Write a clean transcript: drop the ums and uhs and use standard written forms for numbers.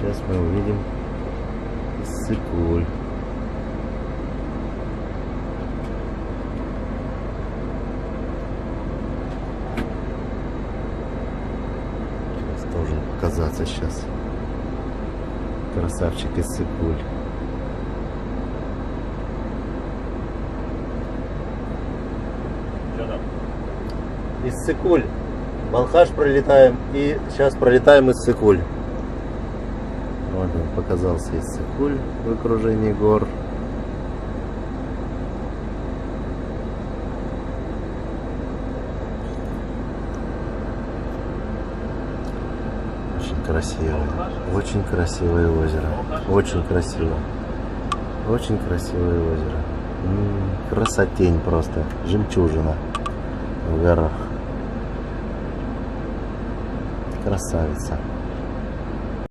Сейчас мы увидим Иссык-Куль. Должен показаться сейчас. Красавчик Иссык-Куль. Иссык-Куль. Балхаш пролетаем и сейчас пролетаем Иссык-Куль. Вот он показался Иссык-Куль в окружении гор. Очень красивое озеро. Очень красиво. Очень красивое озеро. Красотень просто. Жемчужина в горах. Красавица.